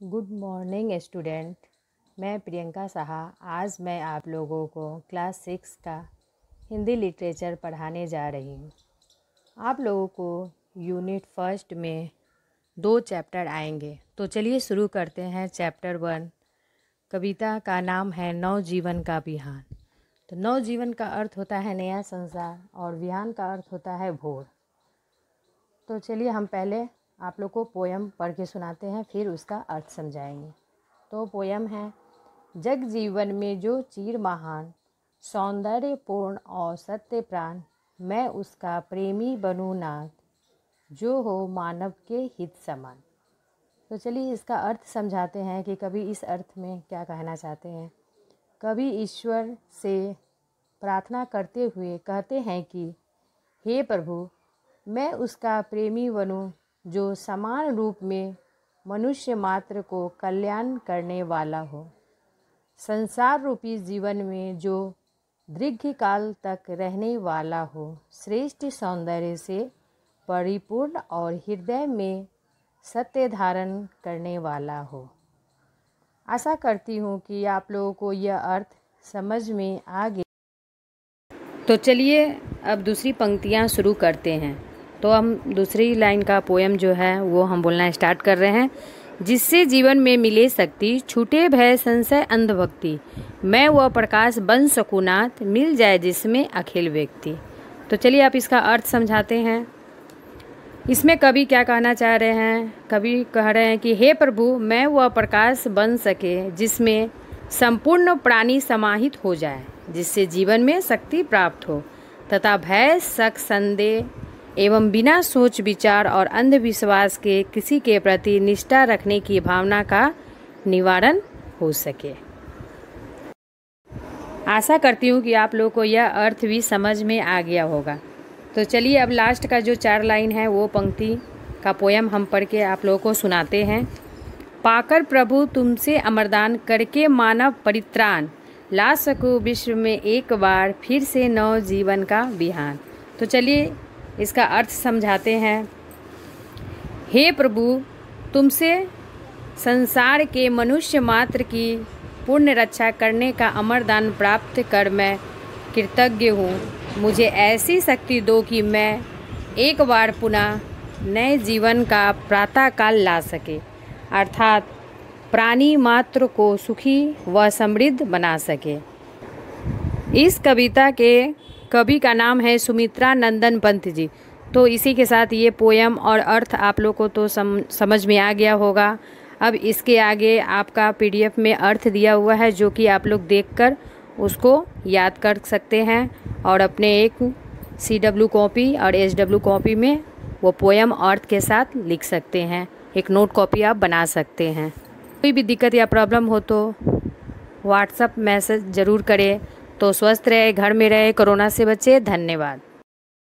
Good morning student. मैं प्रियंका साहा। आज मैं आप लोगों को क्लास 6 का हिंदी लिटरेचर पढ़ाने जा रही हूँ। आप लोगों को यूनिट फर्स्ट में 2 चैप्टर आएंगे। तो चलिए शुरू करते हैं। चैप्टर 1 कविता का नाम है नवजीवन का बिहान। तो नवजीवन का अर्थ होता है नया संसार और बिहान का अर्थ होता है भोर। तो चलिए हम पहले आप लोग को पोयम पढ़ के सुनाते हैं, फिर उसका अर्थ समझाएंगे। तो पोयम है, जग जीवन में जो चीर महान, सौंदर्य पूर्ण और सत्य प्राण, मैं उसका प्रेमी बनूं नाथ, जो हो मानव के हित समान। तो चलिए इसका अर्थ समझाते हैं कि कवि इस अर्थ में क्या कहना चाहते हैं। कवि ईश्वर से प्रार्थना करते हुए कहते हैं कि हे प्रभु, मैं उसका प्रेमी बनूं जो समान रूप में मनुष्य मात्र को कल्याण करने वाला हो। संसार रूपी जीवन में जो दीर्घकाल तक रहने वाला हो, श्रेष्ठ सौंदर्य से परिपूर्ण और हृदय में सत्य धारण करने वाला हो। आशा करती हूँ कि आप लोगों को यह अर्थ समझ में आ गया। तो चलिए अब दूसरी पंक्तियाँ शुरू करते हैं। तो हम दूसरी लाइन का पोयम जो है वो हम बोलना स्टार्ट कर रहे हैं। जिससे जीवन में मिले शक्ति, छूटे भय संशय अंधभक्ति, मैं वह प्रकाश बन सकूं नाथ, मिल जाए जिसमें अखिल व्यक्ति। तो चलिए आप इसका अर्थ समझाते हैं। इसमें कवि क्या कहना चाह रहे हैं। कवि कह रहे हैं कि हे प्रभु, मैं वह प्रकाश बन सके जिसमें संपूर्ण प्राणी समाहित हो जाए, जिससे जीवन में शक्ति प्राप्त हो तथा भय शक संदेह एवं बिना सोच विचार और अंधविश्वास के किसी के प्रति निष्ठा रखने की भावना का निवारण हो सके। आशा करती हूँ कि आप लोगों को यह अर्थ भी समझ में आ गया होगा। तो चलिए अब लास्ट का जो 4 लाइन है वो पंक्ति का पोयम हम पढ़ के आप लोगों को सुनाते हैं। पाकर प्रभु तुमसे अमरदान, करके मानव परित्राण, ला सकूं विश्व में एक बार फिर से नव जीवन का बिहान। तो चलिए इसका अर्थ समझाते हैं। हे प्रभु, तुमसे संसार के मनुष्य मात्र की पूर्ण रक्षा करने का अमरदान प्राप्त कर मैं कृतज्ञ हूँ। मुझे ऐसी शक्ति दो कि मैं एक बार पुनः नए जीवन का प्रातःकाल ला सके, अर्थात प्राणी मात्र को सुखी व समृद्ध बना सके। इस कविता के कवि का नाम है सुमित्रा नंदन पंत जी। तो इसी के साथ ये पोयम और अर्थ आप लोग को तो समझ में आ गया होगा। अब इसके आगे आपका PDF में अर्थ दिया हुआ है, जो कि आप लोग देखकर उसको याद कर सकते हैं और अपने एक CW कॉपी और SW कॉपी में वो पोयम अर्थ के साथ लिख सकते हैं। एक नोट कॉपी आप बना सकते हैं। कोई भी दिक्कत या प्रॉब्लम हो तो WhatsApp मैसेज ज़रूर करें। तो स्वस्थ रहे, घर में रहे, कोरोना से बचे। धन्यवाद।